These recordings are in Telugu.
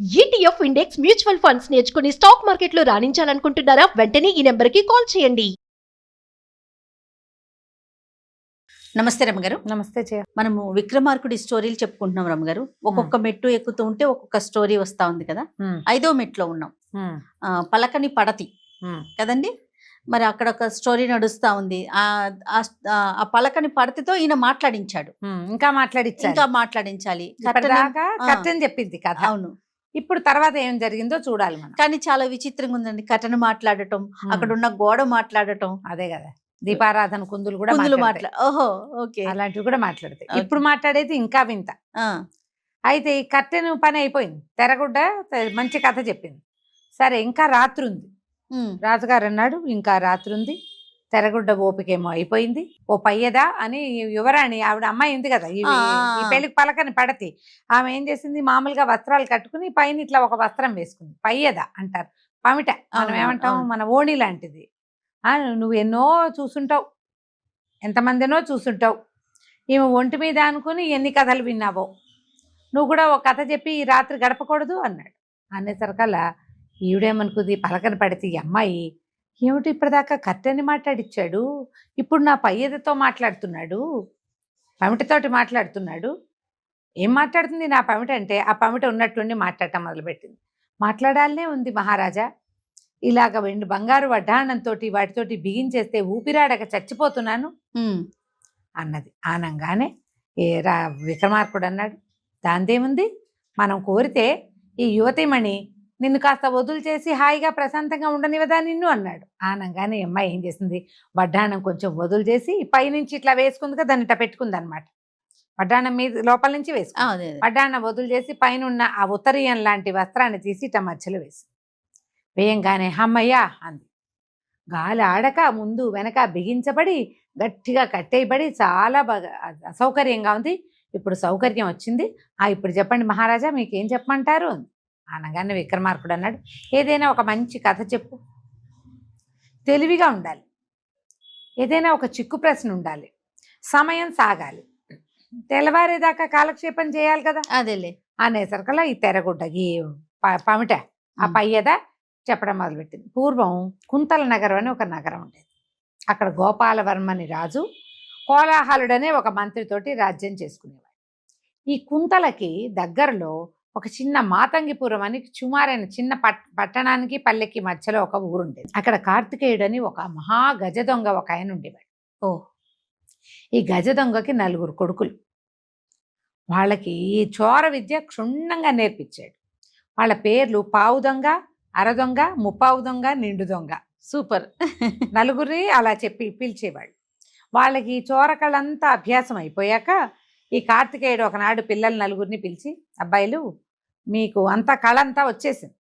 ఈటీఎఫ్ ఇండెక్స్ మ్యూచువల్ ఫండ్స్ నేర్చుకుని స్టాక్ మార్కెట్లో రాణించాలనుకుంటున్నారా? వెంటనే ఈ నెంబర్కి కాల్ చేయండి. నమస్తే రమ్మగారు. నమస్తే జయ. మనము విక్రమార్కుడి స్టోరీలు చెప్పుకుంటున్నాం రమ్మగారు. ఒక్కొక్క మెట్టు ఎక్కుతూ ఉంటే ఒక్కొక్క స్టోరీ వస్తా ఉంది కదా. 5వ మెట్లో ఉన్నాం. పలకని పడతి కదండి. మరి అక్కడ ఒక స్టోరీ నడుస్తా ఉంది. ఆ పలకని పడతితో ఈయన మాట్లాడించాడు. ఇంకా మాట్లాడించాలి. కర్టన్ చెప్పింది కదా. అవును. ఇప్పుడు తర్వాత ఏం జరిగిందో చూడాలి మనం. కానీ చాలా విచిత్రంగా ఉందండి. కర్టన్ మాట్లాడటం, అక్కడ ఉన్న గోడ మాట్లాడటం. అదే కదా, దీపారాధన కుందులు కూడా ఓహో ఓకే, అలాంటివి కూడా మాట్లాడతాయి. ఇప్పుడు మాట్లాడేది ఇంకా వింత. అయితే ఈ కర్టెన్ పని అయిపోయింది. తెరగుడ్డ మంచి కథ చెప్పింది. సరే, ఇంకా రాత్రి ఉంది. రాజుగారు అన్నాడు, ఇంకా రాత్రి ఉంది, తెరగుడ్డ ఓపికేమో అయిపోయింది. ఓ పయ్యదా అని యువరాణి, ఆవిడ అమ్మాయి ఉంది కదా, ఈ పెళ్లికి పలకని పడతి, ఆమె ఏం చేసింది, మామూలుగా వస్త్రాలు కట్టుకుని పైన ఇట్లా ఒక వస్త్రం వేసుకుంది. పయ్యదా అంటారు, పమిట మనం ఏమంటాం, మన ఓణి లాంటిది. నువ్వు ఎన్నో చూసుంటావు, ఎంతమందినో చూసుంటావు, ఈమె ఒంటి మీద అనుకుని ఎన్ని కథలు విన్నావో, నువ్వు కూడా ఒక కథ చెప్పి ఈ రాత్రి గడపకూడదు అన్నాడు. అనేసరికల్లా ఈవిడేమనుకుంది, పలకని పడితే ఈ అమ్మాయి ఏమిటి ఇప్పటిదాకా కర్టెని మాట్లాడిచ్చాడు, ఇప్పుడు నా పయ్యదతో మాట్లాడుతున్నాడు, పమిటతోటి మాట్లాడుతున్నాడు. ఏం మాట్లాడుతుంది నా పమిట అంటే, ఆ పమిట ఉన్నట్టుండి మాట్లాడటం మొదలుపెట్టింది. మాట్లాడాలనే ఉంది మహారాజా, ఇలాగ వెండి బంగారు వడ్డాణంతో వాటితోటి బిగించేస్తే ఊపిరాడక చచ్చిపోతున్నాను అన్నది. ఆనంగానే విక్రమార్కుడు అన్నాడు, దాందేముంది, మనం కోరితే ఈ యువతిమణి నిన్ను కాస్త వదులు చేసి హాయిగా ప్రశాంతంగా ఉండనివదా నిన్ను అన్నాడు. ఆనంగానే అమ్మాయి ఏం చేసింది, వడ్డాణం కొంచెం వదులు చేసి పైనుంచి ఇట్లా వేసుకుంది కదా, దాన్ని ఇట్లా పెట్టుకుంది అనమాట. వడ్డాణం మీద లోపల నుంచి వేసుకుంది. వడ్డాణం వదులు చేసి పైన ఉన్న ఆ ఉత్తరీయం లాంటి వస్త్రాన్ని తీసి ఇట్లా మధ్యలో వేసి వేయంగానే హమ్మయ్యా అంది. గాలి ఆడక ముందు వెనక బిగించబడి గట్టిగా కట్టేయబడి చాలా బాగా అసౌకర్యంగా ఉంది. ఇప్పుడు సౌకర్యం వచ్చింది. ఇప్పుడు చెప్పండి మహారాజా, మీకేం చెప్పమంటారు అంది. అనగానే విక్రమార్కుడు అన్నాడు, ఏదైనా ఒక మంచి కథ చెప్పు, తెలివిగా ఉండాలి, ఏదైనా ఒక చిక్కు ప్రశ్న ఉండాలి, సమయం సాగాలి, తెల్లవారేదాకా కాలక్షేపం చేయాలి కదా. అదేలే అనేసరికల్లా ఈ తెరగుడ్డకి పమిట ఆ పయ్యద చెప్పడం మొదలుపెట్టింది. పూర్వం కుంతల నగరం అని ఒక నగరం ఉండేది. అక్కడ గోపాలవర్మని రాజు కోలాహలుడనే ఒక మంత్రితోటి రాజ్యం చేసుకునేవాడు. ఈ కుంతలకి దగ్గరలో ఒక చిన్న మాతంగిపురం అని సుమారైన చిన్న పట్టణానికి పల్లెకి మధ్యలో ఒక ఊరుండేది. అక్కడ కార్తికేయుడు అని ఒక మహా గజ దొంగ ఒక ఆయన ఉండేవాడు. ఈ గజ దొంగకి 4 కొడుకులు. వాళ్ళకి చోర విద్య క్షుణ్ణంగా నేర్పించాడు. వాళ్ళ పేర్లు పావు దొంగ, అర దొంగ, ముప్పావు దొంగ, నిండు దొంగ. సూపర్. 4 అలా చెప్పి పిలిచేవాళ్ళు. వాళ్ళకి చోరకళ్ళంతా అభ్యాసం అయిపోయాక ఈ కార్తికేయుడు ఒకనాడు పిల్లలు 4 పిలిచి, అబ్బాయిలు మీకు అంతా కళ అంతా వచ్చేసింది,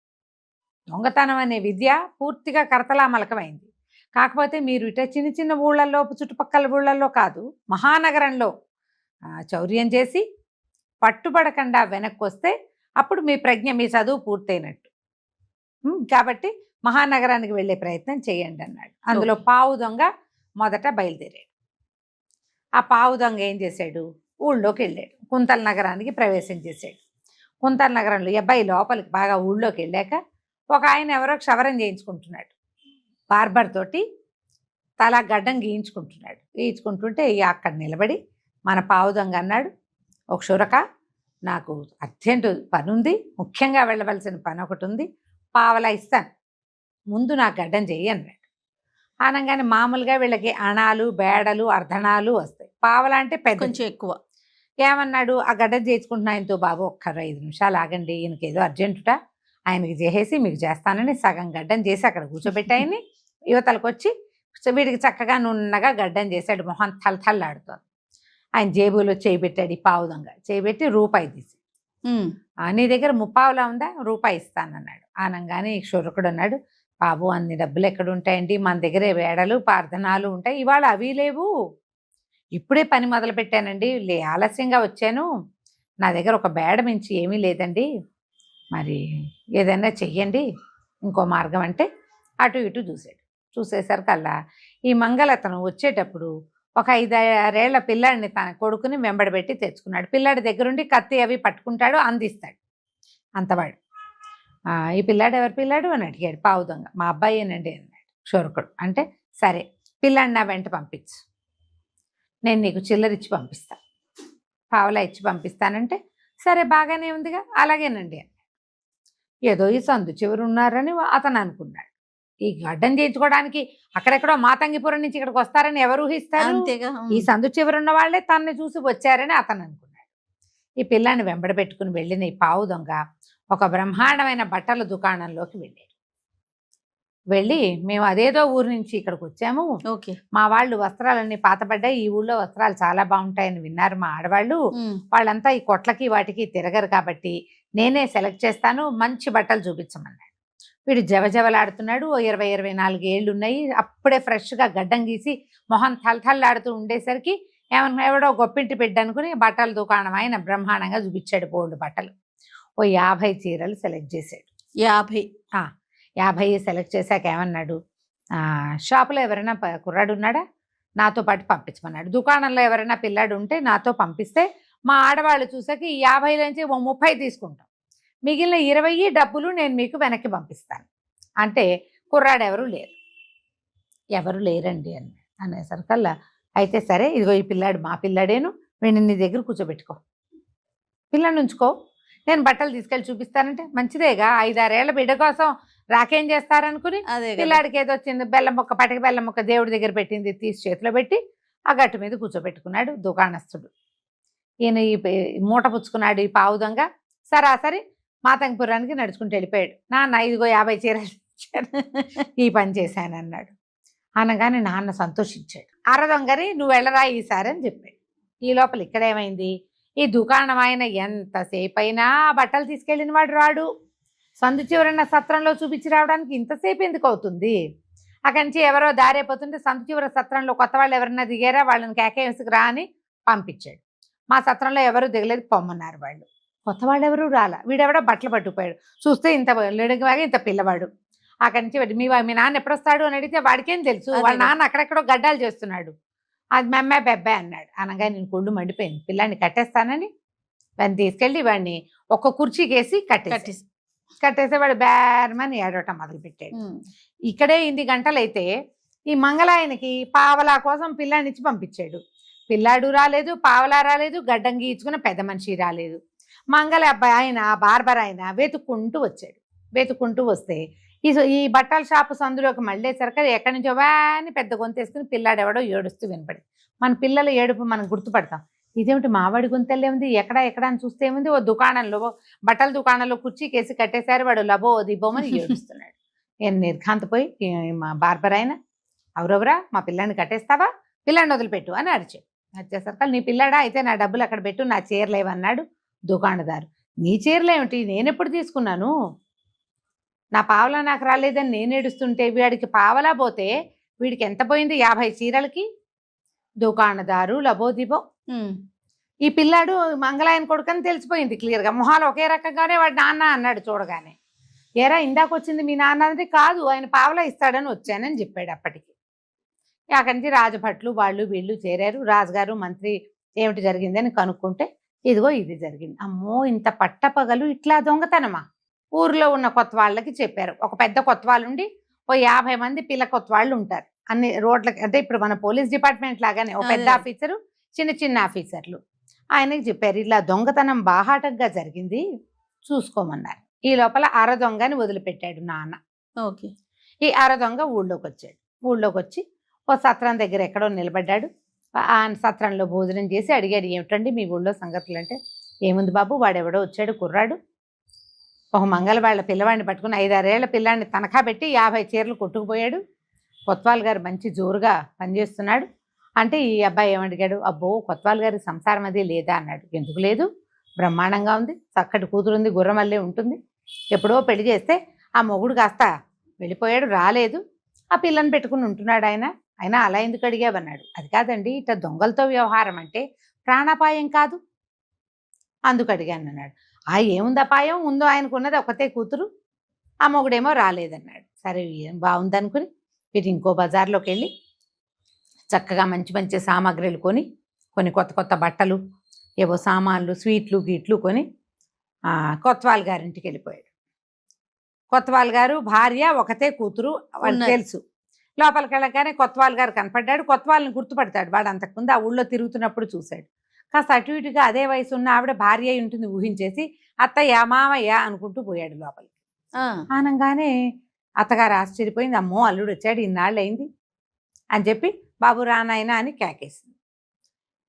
దొంగతనం అనే విద్య పూర్తిగా కరతలామలకమైంది. కాకపోతే మీరు ఇట చిన్న చిన్న ఊళ్ళల్లో, చుట్టుపక్కల ఊళ్ళల్లో కాదు, మహానగరంలో చౌర్యం చేసి పట్టుబడకుండా వెనక్కి వస్తే అప్పుడు మీ ప్రజ్ఞ, మీ చదువు పూర్తయినట్టు. కాబట్టి మహానగరానికి వెళ్ళే ప్రయత్నం చేయండి అన్నాడు. అందులో పావు దొంగ మొదట బయలుదేరాడు. ఆ పావు దొంగ ఏం చేశాడు, ఊళ్ళోకి వెళ్ళాడు, కుంతల నగరానికి ప్రవేశం చేశాడు. కుంతల నగరంలో అబ్బాయి లోపలికి బాగా ఊళ్ళోకి వెళ్ళాక ఒక ఆయన ఎవరో క్షవరం చేయించుకుంటున్నాడు. బార్బర్ తోటి తల గడ్డం గీయించుకుంటుంటే అక్కడ నిలబడి మన పావు దొంగ అన్నాడు, ఒక షురక, నాకు అర్జెంటు పని ఉంది, ముఖ్యంగా వెళ్ళవలసిన పని ఒకటి ఉంది, పావలా ఇస్తాను, ముందు నాకు గడ్డం చెయ్యి అన్నాడు. అనగానే మామూలుగా వీళ్ళకి అణాలు, బేడలు, అర్ధణాలు వస్తాయి. పావలా అంటే పెద్ద, కొంచెం ఎక్కువ. ఏమన్నాడు, ఆ గడ్డం చేసుకుంటున్నా ఆయనతో, బాబు ఒక్క 5 నిమిషాలు ఆగండి, ఈయనకి ఏదో అర్జెంటుట, ఆయనకి చేసేసి మీకు చేస్తానని సగం గడ్డం చేసి అక్కడ కూర్చోబెట్టి ఆయన్ని యువతలకు వచ్చి వీడికి చక్కగా నున్నగా గడ్డం చేశాడు. మొహం తలతల్లాడుతోంది. ఆయన జేబులో చేయి పెట్టాడు. ఈ పావు దొంగ చేయి పెట్టి రూపాయి తీసి, నీ దగ్గర 30 పావులా ఉందా, రూపాయి ఇస్తానన్నాడు. అనగానే ఈ క్షురకుడు అన్నాడు, బాబు అన్ని డబ్బులు ఎక్కడ ఉంటాయండి, మన దగ్గర వేడలు ప్రార్థనాలు ఉంటాయి, ఇవాళ అవి లేవు, ఇప్పుడే పని మొదలు పెట్టానండి, ఆలస్యంగా వచ్చాను, నా దగ్గర ఒక బేడ మించి ఏమీ లేదండి, మరి ఏదైనా చెయ్యండి, ఇంకో మార్గం అంటే అటు ఇటు చూసేసరికల్లా ఈ మంగళతను వచ్చేటప్పుడు ఒక 5-6 ఏళ్ల పిల్లాడిని తన కొడుకుని వెంబడబెట్టి తెచ్చుకున్నాడు. పిల్లాడి దగ్గరుండి కత్తి అవి పట్టుకుంటాడు, అందిస్తాడు. అంతవాడు ఈ పిల్లాడు ఎవరి పిల్లాడు అని అడిగాడు. పావు దొంగ. మా అబ్బాయేనండి అన్నాడు క్షురకుడు. అంటే సరే పిల్లాడిని నా వెంట పంపించు, నేను నీకు చిల్లరిచ్చి పంపిస్తా, పావలా ఇచ్చి పంపిస్తానంటే సరే బాగానే ఉందిగా, అలాగేనండి అన్నాడు. ఏదో ఈ సందు చివరు ఉన్నారని అతను అనుకున్నాడు. ఈ గడ్డం చేయించుకోవడానికి అక్కడెక్కడో మాతంగిపురం నుంచి ఇక్కడికి వస్తారని ఎవరు ఊహిస్తారు? అంతేగా. ఈ సందు చివరున్న వాళ్ళే తనని చూసి వచ్చారని అతను అనుకున్నాడు. ఈ పిల్లాన్ని వెంబడ పెట్టుకుని వెళ్ళిన ఈ పావు దొంగ ఒక బ్రహ్మాండమైన బట్టల దుకాణంలోకి వెళ్ళాడు. వెళ్ళి మేము అదేదో ఊరు నుంచి ఇక్కడికి వచ్చాము, ఓకే, మా వాళ్ళు వస్త్రాలన్నీ పాతపడ్డాయి, ఈ ఊళ్ళో వస్త్రాలు చాలా బాగుంటాయని విన్నారు మా ఆడవాళ్ళు, వాళ్ళంతా ఈ కొట్లకి వాటికి తిరగరు కాబట్టి నేనే సెలెక్ట్ చేస్తాను, మంచి బట్టలు చూపించమన్నాడు. వీడు జవజవలాడుతున్నాడు. 20-24 ఏళ్ళు ఉన్నాయి. అప్పుడే ఫ్రెష్గా గడ్డం గీసి మొహం తలతల్లాడుతూ ఉండేసరికి ఏమన్నా ఎవడో గొప్పింటి బిడ్డ అనుకుని బట్టల దుకాణం ఆయన బ్రహ్మాండంగా చూపించాడు. బోల్డ్ బట్టలు. 50 చీరలు సెలెక్ట్ చేశాడు. 50 సెలెక్ట్ చేశాక ఏమన్నాడు, షాపులో ఎవరైనా కుర్రాడు ఉన్నాడా, నాతో పాటు పంపించమన్నాడు. దుకాణంలో ఎవరైనా పిల్లాడు ఉంటే నాతో పంపిస్తే మా ఆడవాళ్ళు చూసాక ఈ 50లోంచి 30 తీసుకుంటాం, మిగిలిన 20 డబ్బులు నేను మీకు వెనక్కి పంపిస్తాను. అంటే కుర్రాడు ఎవరు లేరండి అనేసరికల్లా అయితే సరే ఇదిగో ఈ పిల్లాడు మా పిల్లాడేను, వీడిని నీ దగ్గర కూర్చోబెట్టుకో, పిల్లని ఉంచుకో, నేను బట్టలు తీసుకెళ్ళి చూపిస్తానంటే మంచిదేగా. 5-6 ఏళ్ల బిడ్డ కోసం రాకేం చేస్తారనుకుని పిల్లాడికి ఏదో వచ్చింది బెల్లం ముక్క, పటిక బెల్లం ముక్క దేవుడి దగ్గర పెట్టింది తీసి చేతిలో పెట్టి ఆ గట్టు మీద కూర్చోబెట్టుకున్నాడు దుకాణస్తుడు. ఈయన ఈ మూట పుచ్చుకున్నాడు. ఈ పావు దొంగ సరాసరి మాతంగిపురానికి నడుచుకుంటూ వెళ్ళిపోయాడు. నాన్న ఇదిగో 50 చీరలు ఈ పని చేశానన్నాడు. అనగానే నాన్న సంతోషించాడు. అరదొంగరి నువ్వు వెళ్ళరా ఈసారి అని చెప్పాడు. ఈ లోపల ఇక్కడేమైంది, ఈ దుకాణం ఆయన ఎంతసేపు అయినా బట్టలు తీసుకెళ్ళిన వాడు రాడు. సందు చివరన్న సత్రంలో చూపించి రావడానికి ఇంతసేపు ఎందుకు అవుతుంది? అక్కడి నుంచి ఎవరో దారైపోతుంటే సందు చివర సత్రంలో కొత్త వాళ్ళు ఎవరన్నా దిగారా, వాళ్ళని కేకేసుకు రా అని పంపించాడు. మా సత్రంలో ఎవరు దిగలేదు, పొమ్మన్నారు వాళ్ళు. కొత్త వాళ్ళు ఎవరు రాలా. వీడెవడో బట్టలు పట్టుకుపోయాడు. చూస్తే ఇంత లేడుగా ఇంత పిల్లవాడు. అక్కడి నుంచి మీ నాన్న ఎప్పుడొస్తాడు అని అడిగితే వాడికేం తెలుసు, వాళ్ళ నాన్న అక్కడెక్కడో గడ్డాలు చేస్తున్నాడు. అది మెమ్మే బెబ్బే అన్నాడు. అనగా నేను కొళ్ళు మండిపోయింది. పిల్లాన్ని కట్టేస్తానని వాడిని తీసుకెళ్ళి వాడిని ఒక కుర్చీకేసి కట్టేస్తే వాడు బేరమని ఏడవటం మొదలుపెట్టాడు. ఇక్కడే 8 గంటలైతే ఈ మంగళాయనకి పావలా కోసం పిల్లానిచ్చి పంపించాడు. పిల్లాడు రాలేదు, పావలా రాలేదు, గడ్డం గీచుకున్న పెద్ద మనిషి రాలేదు. మంగళ అబ్బాయి ఆయన బార్బర్ ఆయన వెతుక్కుంటూ వచ్చాడు. వెతుక్కుంటూ వస్తే ఈ బట్టల షాపు సందులోకి మళ్ళేసరికి ఎక్కడి నుంచో వాని పెద్ద గొంతేసుకుని పిల్లాడెవడో ఏడుస్తూ వినపడి, మన పిల్లల ఏడుపు మనం గుర్తుపడతాం. ఇదేమిటి మావాడి గొంతెల్లే ఉంది, ఎక్కడ అని చూస్తే ఏముంది, ఓ దుకాణంలో బట్టల దుకాణంలో కుర్చీకేసి కట్టేశారు, వాడు లబో దిబోమని ఏడుస్తున్నాడు. నేను నిర్ఘాంతపోయి మా బార్బర్ ఆయన ఎవరెవరా మా పిల్లాన్ని కట్టేస్తావా, పిల్లాన్ని వదిలిపెట్టు అని అరిచాడు. వచ్చేసరికి నీ పిల్లాడా, అయితే నా డబ్బులు అక్కడ పెట్టు, నా చీరలేవన్నాడు దుకాణదారు. నీ చీరలేమిటి, నేనెప్పుడు తీసుకున్నాను, నా పావలా నాకు రాలేదని నేను ఏడుస్తుంటే వీడికి పావలా పోతే వీడికి ఎంత పోయింది, 50 చీరలకి. దుకాణదారు లబోదిబో. ఈ పిల్లాడు మంగళాయన కొడుకని తెలిసిపోయింది క్లియర్గా. మొహాలు ఒకే రకంగానే వాడు నాన్న అన్నాడు చూడగానే. ఏరా ఇందాక వచ్చింది మీ నాన్న అంటే, కాదు ఆయన పావలా ఇస్తాడని వచ్చానని చెప్పాడు. అప్పటికి అక్కడి నుంచి రాజభట్లు వాళ్ళు వీళ్ళు చేరారు. రాజుగారు మంత్రి ఏమిటి జరిగిందని కనుక్కుంటే ఇదిగో ఇది జరిగింది. అమ్మో ఇంత పట్టపగలు ఇట్లా దొంగతనమా? ఊర్లో ఉన్న కొత్త వాళ్ళకి చెప్పారు. ఒక పెద్ద కొత్త వాళ్ళు ఉండి ఓ 50 మంది పిల్ల కొత్త వాళ్ళు ఉంటారు అన్ని రోడ్లకి. అంటే ఇప్పుడు మన పోలీస్ డిపార్ట్మెంట్ లాగానే ఒక పెద్ద ఆఫీసరు, చిన్న ఆఫీసర్లు. ఆయనకి చెప్పారు ఇలా దొంగతనం బాహాటంగా జరిగింది, చూసుకోమన్నారు. ఈ లోపల అరదొంగని వదిలిపెట్టాడు నాన్న. ఓకే. ఈ అరదొంగ ఊళ్ళోకి వచ్చాడు. ఊళ్ళోకి వచ్చి ఓ సత్రం దగ్గర ఎక్కడో నిలబడ్డాడు. ఆ సత్రంలో భోజనం చేసి అడిగాడు, ఏమిటండి మీ ఊళ్ళో సంగతులు అంటే, ఏముంది బాబు వాడెవడో వచ్చాడు కుర్రాడు, ఒక మంగళ వాళ్ళ పిల్లవాడిని పట్టుకుని 5-6 ఏళ్ల పిల్లాడిని తనఖా పెట్టి 50 చీరలు కొట్టుకుపోయాడు. కొత్వాల్ గారు మంచి జోరుగా పనిచేస్తున్నాడు అంటే ఈ అబ్బాయి ఏమడిగాడు, అబ్బో కొత్వాల్ గారి సంసారం అది లేదా అన్నాడు. ఎందుకు లేదు, బ్రహ్మాండంగా ఉంది, చక్కటి కూతురుంది, గుర్రమల్లే ఉంటుంది, ఎప్పుడో పెళ్లి చేస్తే ఆ మొగుడు కాస్త వెళ్ళిపోయాడు, రాలేదు, ఆ పిల్లని పెట్టుకుని ఉంటున్నాడు ఆయన. అయినా అలా ఎందుకు అడిగావన్నాడు. అది కాదండి ఇట్లా దొంగలతో వ్యవహారం అంటే ప్రాణాపాయం కాదు, అందుకు అడిగాను అన్నాడు. ఏముంది అపాయం, ఉందో ఆయనకున్నది ఒకతే కూతురు, ఆ మొగుడేమో రాలేదన్నాడు. సరే బాగుందనుకుని వీటి ఇంకో బజార్లోకి వెళ్ళి చక్కగా మంచి సామాగ్రిలు కొన్ని కొత్త బట్టలు, ఏవో సామాన్లు, స్వీట్లు గీట్లు కొని కొత్వాల్ గారింటికి వెళ్ళిపోయాడు. కొత్తవాల్ గారు భార్య ఒకతే కూతురు వాళ్ళు ఉన్నారు. తెలుసు. లోపలికి వెళ్ళగానే కొత్తవాల్ గారు కనపడ్డాడు. కొత్తవాళ్ళని గుర్తుపడతాడు. వాడు అంతకుముందు ఆ ఊళ్ళో తిరుగుతున్నప్పుడు చూశాడు. కాస్త అటు ఇటుగా అదే వయసు ఉన్న ఆవిడ భార్య అయి ఉంటుంది ఊహించేసి అత్తయ్య మామయ్య అనుకుంటూ పోయాడు లోపలికి. ఆనంగానే అత్తగారు ఆశ్చర్యపోయింది. అమ్మో అల్లుడు వచ్చాడు, ఇన్నాళ్ళు అయింది అని చెప్పి బాబు రానాయన అని కేకేసింది.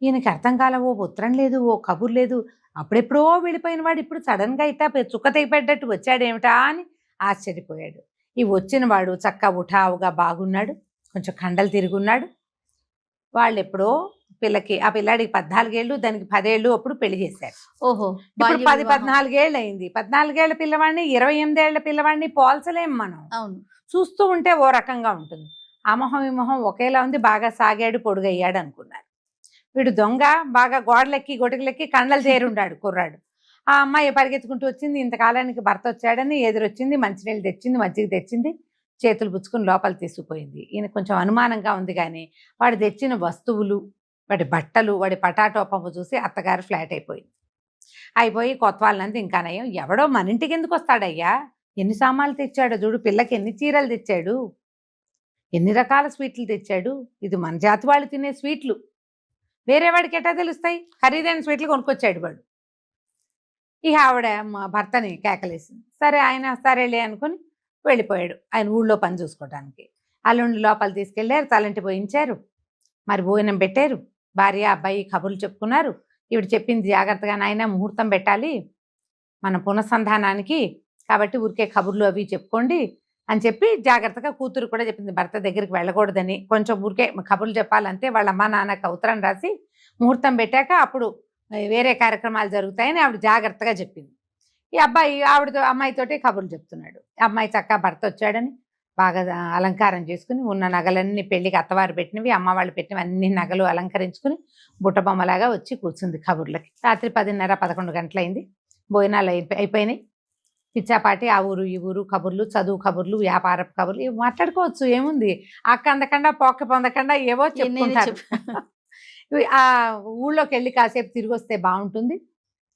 ఈయనకి అర్థం కాల, ఓ ఉత్తరం లేదు, ఓ కబుర్ లేదు, అప్పుడెప్పుడో వెళ్ళిపోయిన వాడు ఇప్పుడు సడన్గా ఇట్టా చుక్క తెగిపెట్టట్టు వచ్చాడేమిటా అని ఆశ్చర్యపోయాడు. ఈ వచ్చిన వాడు చక్క ఉఠావుగా బాగున్నాడు, కొంచెం కండలు తిరుగున్నాడు. వాళ్ళు ఎప్పుడో ఆ పిల్లాడికి 14 ఏళ్ళు, దానికి 10 ఏళ్ళు అప్పుడు పెళ్లి చేశారు. ఓహో, ఇప్పుడు 10-14 ఏళ్ళు అయింది. 14 ఏళ్ల పిల్లవాడిని 28 ఏళ్ల పిల్లవాడిని పోల్చలేం మనం. అవును, చూస్తూ ఉంటే ఓ రకంగా ఉంటుంది. ఆ మొహం ఈ మొహం ఒకేలా ఉంది. బాగా సాగాడు, పొడుగయ్యాడు అనుకున్నారు. వీడు దొంగ, బాగా గోడలెక్కి గొడుగులెక్కి కండలు చేరుండాడు కుర్రాడు. ఆ అమ్మాయి పరిగెత్తుకుంటూ వచ్చింది. ఇంతకాలానికి భర్త వచ్చాడని ఎదురొచ్చింది, మంచినీళ్ళు తెచ్చింది, మజ్జిగ తెచ్చింది, చేతులు పుచ్చుకుని లోపల తీసుకుపోయింది. ఈయన కొంచెం అనుమానంగా ఉంది. కానీ వాడు తెచ్చిన వస్తువులు, వాడి బట్టలు, వాడి పటాటోపము చూసి అత్తగారు ఫ్లాట్ అయిపోయి కొత్త వాళ్ళంతా ఇంకా నయం, ఎవడో మన ఇంటికి ఎందుకు వస్తాడయ్యా, ఎన్ని సామాన్లు తెచ్చాడో చూడు, పిల్లకి ఎన్ని చీరలు తెచ్చాడు, ఎన్ని రకాల స్వీట్లు తెచ్చాడు, ఇది మన జాతి వాళ్ళు తినే స్వీట్లు, వేరే వాడికి ఎట్టా తెలుస్తాయి, ఖరీదైన స్వీట్లు కొనుక్కొచ్చాడు వాడు. ఇక ఆవిడ మా భర్తని కేకలేసింది. సరే ఆయన సరేలే అనుకుని వెళ్ళిపోయాడు ఆయన ఊళ్ళో పని చూసుకోవడానికి. అల్లుండి లోపల తీసుకెళ్లారు, తలంటి పోయించారు, మరి భోజనం పెట్టారు. భార్య అబ్బాయి కబుర్లు చెప్పుకున్నారు. ఈవిడ చెప్పింది జాగ్రత్తగా, నాయన ముహూర్తం పెట్టాలి మన పునఃసంధానానికి, కాబట్టి ఊరికే కబుర్లు అవి చెప్పుకోండి అని చెప్పి జాగ్రత్తగా కూతురు కూడా చెప్పింది. భర్త దగ్గరికి వెళ్ళకూడదని, కొంచెం ఊరికే కబుర్లు చెప్పాలంతే. వాళ్ళ అమ్మ నాన్నకు ఉత్తరం రాసి ముహూర్తం పెట్టాక అప్పుడు వేరే కార్యక్రమాలు జరుగుతాయని ఆవిడ జాగ్రత్తగా చెప్పింది. ఈ అబ్బాయి అమ్మాయితోటి కబుర్లు చెప్తున్నాడు. అమ్మాయి చక్కగా భర్త వచ్చాడని బాగా అలంకారం చేసుకుని, ఉన్న నగలన్నీ పెళ్లికి అత్తవారు పెట్టినవి, అమ్మ వాళ్ళు పెట్టినవి అన్ని నగలు అలంకరించుకుని బుట్టబొమ్మలాగా వచ్చి కూర్చుంది కబుర్లకి. రాత్రి 10:30-11 గంటలైంది. భోజనాలు అయిపోయినాయి. పిచ్చాపాటి ఆ ఊరు ఈ ఊరు కబుర్లు, చదువు కబుర్లు, వ్యాపారపు కబుర్లు ఇవి మాట్లాడుకోవచ్చు, ఏముంది. అక్క అందకుండా పోక్క పొందకుండా ఏవో చెప్పుకుంటారు. ఆ ఊళ్ళోకి వెళ్ళి కాసేపు తిరిగి వస్తే బాగుంటుంది,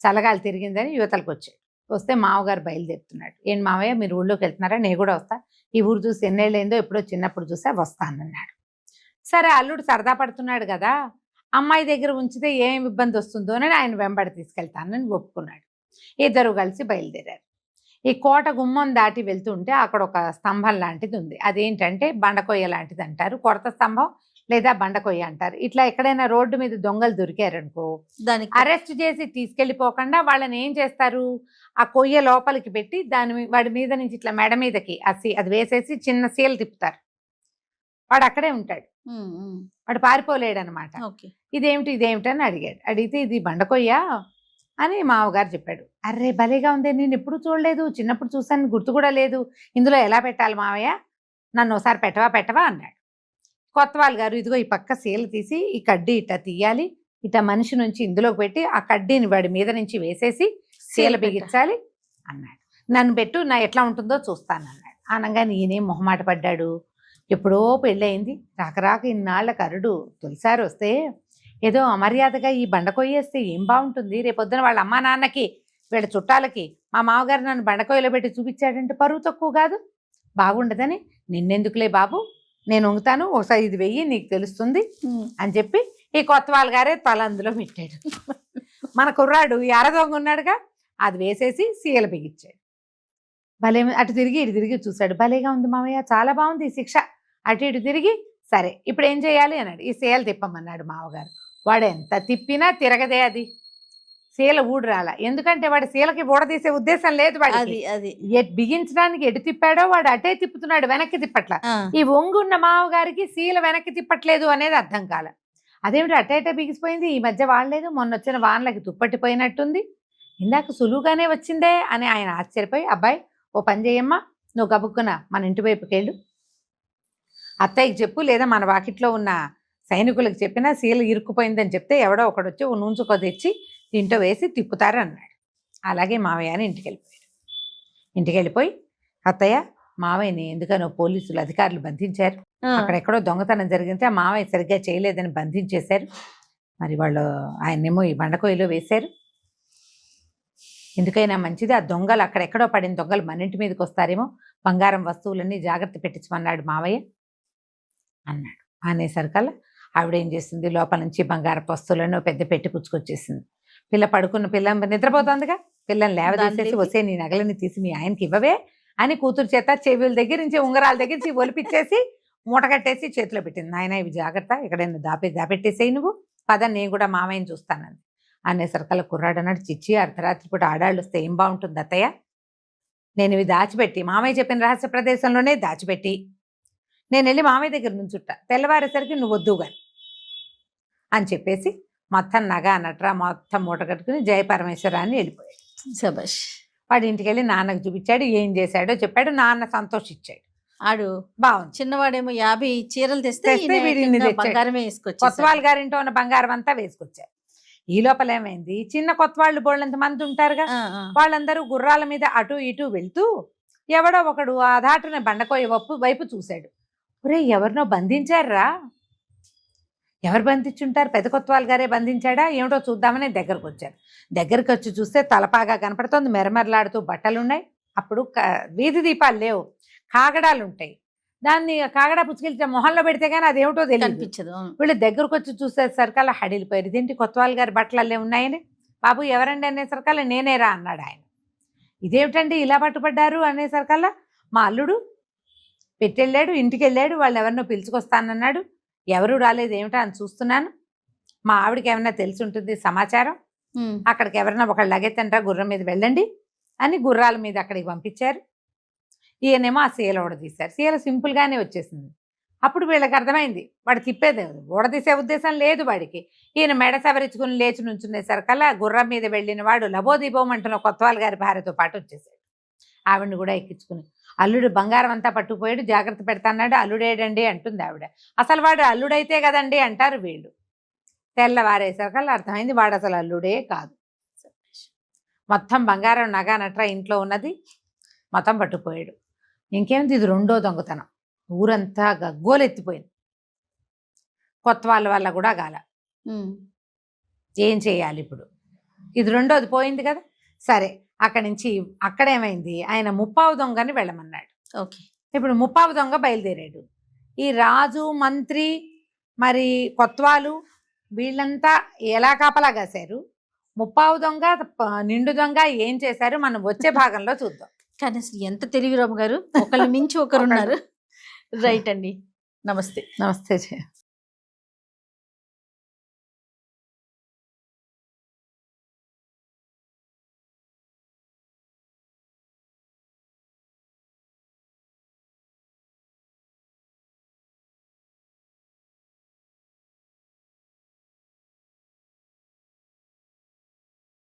చల్లగాలి తిరిగిందని యువతలకు వచ్చాడు. వస్తే మామగారు బయలుదేరుతున్నాడు. ఏంటి మావయ్య మీరు ఊళ్ళోకి వెళ్తున్నారా, నేను కూడా వస్తా, ఈ ఊరు చూసి ఎన్నేళ్ళైందో, ఎప్పుడో చిన్నప్పుడు చూసా, వస్తానన్నాడు. సరే అల్లుడు సరదా పడుతున్నాడు కదా, అమ్మాయి దగ్గర ఉంచితే ఏం ఇబ్బంది వస్తుందోనని ఆయన వెంబడి తీసుకెళ్తానని ఒప్పుకున్నాడు. ఇద్దరు కలిసి బయలుదేరారు. ఈ కోట గుమ్మం దాటి వెళ్తుంటే అక్కడ ఒక స్తంభం లాంటిది ఉంది. అదేంటంటే బండకొయ్య లాంటిది అంటారు, కొరత స్తంభం లేదా బండకొయ్య అంటారు. ఇట్లా ఎక్కడైనా రోడ్డు మీద దొంగలు దొరికారనుకో, దానికి అరెస్ట్ చేసి తీసుకెళ్ళిపోకుండా వాళ్ళని ఏం చేస్తారు, ఆ కొయ్య లోపలికి పెట్టి వాడి మీద నుంచి ఇట్లా మెడ మీదకి అది వేసేసి చిన్న సీలు తిప్పుతారు. వాడు అక్కడే ఉంటాడు, వాడు పారిపోలేడు అనమాట. ఇదేమిటి అని అడిగాడు. అడిగితే ఇది బండకొయ్య అని మామగారు చెప్పాడు. అర్రే భలేగా ఉంది, నేను ఎప్పుడు చూడలేదు, చిన్నప్పుడు చూసాను, గుర్తు కూడా లేదు, ఇందులో ఎలా పెట్టాలి మావయ్య, నన్ను ఒకసారి పెట్టవా అన్నాడు. కొత్తవాళ్ళు గారు, ఇదిగో ఈ పక్క సీలు తీసి ఈ కడ్డీ ఇట్లా తీయాలి, ఇట్లా మనిషి నుంచి ఇందులోకి పెట్టి ఆ కడ్డీని వాడి మీద నుంచి వేసేసి సీల బిగించాలి అన్నాడు. నన్ను పెట్టు, నా ఎట్లా ఉంటుందో చూస్తాను అన్నాడు. అనగానే ఈయనేం మొహమాట పడ్డాడు. ఎప్పుడో పెళ్ళయింది, రాక ఇన్నాళ్ళ కరుడు తొలిసారి వస్తే ఏదో అమర్యాదగా ఈ బండకొయ్యేస్తే ఏం బాగుంటుంది, రేపొద్దున వాళ్ళ అమ్మా నాన్నకి వీళ్ళ చుట్టాలకి మా మామగారు నన్ను బండకొయ్యలో పెట్టి చూపించాడంటే పరువు తక్కువ కాదు, బాగుండదని, నిన్నెందుకులే బాబు నేను వంగుతాను, ఒకసారి ఇది వెయ్యి నీకు తెలుస్తుంది అని చెప్పి ఈ కొత్త వాళ్ళ గారే తల అందులో పెట్టాడు. మన కుర్రాడు ఎర్రదొంగ ఉన్నాడుగా, అది వేసేసి సీల బిగించాడు. భలే అటు తిరిగి ఇటు తిరిగి చూశాడు. భలేగా ఉంది మామయ్య, చాలా బాగుంది ఈ శిక్ష. అటు ఇటు తిరిగి సరే ఇప్పుడు ఏం చేయాలి అన్నాడు. ఈ సీల తిప్పమన్నాడు మామగారు. వాడు ఎంత తిప్పినా తిరగదే, అది సీల ఊడు రాల. ఎందుకంటే వాడి సీలకి ఊడదీసే ఉద్దేశం లేదు వాడికి. బిగించడానికి ఎటు తిప్పాడో వాడు అటే తిప్పుతున్నాడు, వెనక్కి తిప్పట్ల. ఈ ఒంగున్న మామగారికి సీల వెనక్కి తిప్పట్లేదు అనేది అర్థం కాల. అదేమిటి అటే బిగిసిపోయింది, ఈ మధ్య వాడలేదు, మొన్న వచ్చిన వానలకి తుప్పట్టిపోయినట్టుంది, ఇందాక సులువుగానే వచ్చిందే అని ఆయన ఆశ్చర్యపోయి, అబ్బాయి ఓ పని చేయమ్మా, నువ్వు గబుక్కున మన ఇంటి వైపుకి వెళ్ళు, అత్తయ్యకి చెప్పు, లేదా మన వాకిట్లో ఉన్న సైనికులకు చెప్పినా సీల ఇరుక్కుపోయిందని చెప్తే ఎవడో ఒకడు వచ్చి ఓ నూంచుకో తెచ్చి దీంట్లో వేసి తిప్పుతారు అన్నాడు. అలాగే మావయ్య అని ఇంటికి వెళ్ళిపోయి అత్తయ్య మావయ్యని ఎందుకనో పోలీసులు అధికారులు బంధించారు, అక్కడెక్కడో దొంగతనం జరిగితే ఆ మావయ్య సరిగ్గా చేయలేదని బంధించేశారు, మరి వాళ్ళు ఆయన్నేమో ఈ బండకొయ్యలో వేశారు, ఎందుకైనా మంచిది ఆ దొంగలు అక్కడెక్కడో పడిన దొంగలు మన ఇంటి మీదకి వస్తారేమో, బంగారం వస్తువులన్నీ జాగ్రత్త పెట్టించమన్నాడు మావయ్య అన్నాడు. అనేసరికల్లా ఆవిడేం చేసింది, లోపల నుంచి బంగారపు వస్తువులను పెద్ద పెట్టి పుచ్చుకొచ్చేసింది. పిల్ల నిద్రపోతుందిగా, పిల్లని లేవదీసేసి వస్తే నీ నగలని తీసి మీ ఆయనకి ఇవ్వవే అని కూతురు చేత చెవుల దగ్గర నుంచి ఉంగరాల దగ్గర నుంచి ఒలిపిచ్చేసి మూట కట్టేసి చేతిలో పెట్టింది. నాయన ఇవి జాగ్రత్త, ఎక్కడైనా దాపెట్టేసేయి నువ్వు, పద నేను కూడా మామయ్యని చూస్తానంది. అనేసరికల్లా కుర్రాడు అన్నాడు, చిచ్చి అర్ధరాత్రి పూట ఆడాళ్ళు వస్తే ఏం బాగుంటుంది అత్తయ్య, నేను ఇవి దాచిపెట్టి మామయ్య చెప్పిన రహస్య ప్రదేశంలోనే దాచిపెట్టి నేను వెళ్ళి మామయ్య దగ్గర నుంచుట్ట, తెల్లవారేసరికి నువ్వు వద్దు గాని అని చెప్పేసి మొత్తం నగ నట్రా మొత్తం మూట కట్టుకుని జయపరమేశ్వర అని వెళ్ళిపోయాడు. శభాష్. వాడి ఇంటికి వెళ్ళి నాన్నకు చూపించాడు, ఏం చేశాడో చెప్పాడు. నాన్న సంతోషించాడు. ఆడు బాగుంది. చిన్నవాడేమో 50 చీరలు తెస్తే వీడిని తెచ్చాడు. బంగారమే వేసుకొచ్చి కొత్తవాళ్ళ గారింటో ఉన్న బంగారం అంతా వేసుకొచ్చారు. ఈ లోపల ఏమైంది, చిన్న కొత్తవాళ్ళు బోళ్ళంత మంది ఉంటారుగా, వాళ్ళందరూ గుర్రాల మీద అటు ఇటు వెళ్తూ ఎవడో ఒకడు ఆ దాటున బండకోయ వైపు చూశాడు. ఒరే ఎవరినో బంధించారా, ఎవరు బంధించుంటారు, పెద్ద కొత్తవాళ్ళ గారే బంధించాడా ఏమిటో చూద్దామని దగ్గరకు వచ్చారు. దగ్గరికి వచ్చి చూస్తే తలపాగా కనపడుతోంది, మెరమెరలాడుతూ బట్టలున్నాయి. అప్పుడు వీధి దీపాలు లేవు, కాగడాలు ఉంటాయి. దాన్ని కాగడా పుచ్చుకెళ్తే మొహంలో పెడితే కానీ అదేమిటో కనిపించదు. వీళ్ళు దగ్గరకు వచ్చి చూసేసరికల్లా హడిలిపోయారు. ఇదేంటి కొత్తవాళ్ళ గారి బట్టలు అల్లే ఉన్నాయని. బాబు ఎవరండి అనేసరికల్లా నేనేరా అన్నాడు ఆయన. ఇదేమిటండి ఇలా పట్టుపడ్డారు అనేసరికల్లా మా అల్లుడు పెట్టెళ్ళాడు, ఇంటికి వెళ్ళాడు, వాళ్ళు ఎవరినో పిలుచుకొస్తానన్నాడు, ఎవరు రాలేదు ఏమిటా అని చూస్తున్నాను, మా ఆవిడకి ఏమన్నా తెలిసి ఉంటుంది సమాచారం, అక్కడికి ఎవరైనా ఒకళ్ళు లగెత్తంటారా గుర్రం మీద వెళ్ళండి అని గుర్రాల మీద అక్కడికి పంపించారు. ఈయనేమో ఆ సీల ఊడదీశారు. సీల సింపుల్గానే వచ్చేసింది. అప్పుడు వీళ్ళకి అర్థమైంది వాడు తిప్పేది ఊడదీసే ఉద్దేశం లేదు వాడికి. ఈయన మెడ సవరించుకుని లేచి నుంచునేసరికల్లా గుర్రం మీద వెళ్ళిన వాడు లబోదీపోమంటున్న కొత్తవాళ్ళ గారి భార్యతో పాటు వచ్చేసాడు. ఆవిడని కూడా ఎక్కించుకుని, అల్లుడు బంగారం అంతా పట్టుకుపోయాడు, జాగ్రత్త పెడతాన్నాడు, అల్లుడేడండి అంటుంది ఆవిడ. అసలు వాడు అల్లుడైతే కదండి అంటారు వీళ్ళు. తెల్లవారేసరికల్లా అర్థమైంది వాడు అసలు అల్లుడే కాదు. మొత్తం బంగారం నగ నట్రా ఇంట్లో ఉన్నది మొత్తం పట్టుకుపోయాడు. ఇంకేమిటి, ఇది రెండో దొంగతనం. ఊరంతా గగ్గోలెత్తిపోయింది. కొత్త వాళ్ళ వల్ల కూడా గాల. ఏం చేయాలి ఇప్పుడు, ఇది రెండోది పోయింది కదా. సరే అక్కడి నుంచి అక్కడేమైంది, ఆయన ముప్పావు దొంగని వెళ్ళమన్నాడు. ఓకే. ఇప్పుడు ముప్పావు దొంగ బయలుదేరాడు. ఈ రాజు మంత్రి మరి కొత్వాలు వీళ్ళంతా ఎలా కాపలా కాశారు, ముప్పావు దొంగ నిండు దొంగ ఏం చేశారు మనం వచ్చే భాగంలో చూద్దాం. కానీ అసలు ఎంత తెలివి రాము గారు, ఒకళ్ళు మించి ఒకరున్నారు. రైట్ అండి. నమస్తే. నమస్తే.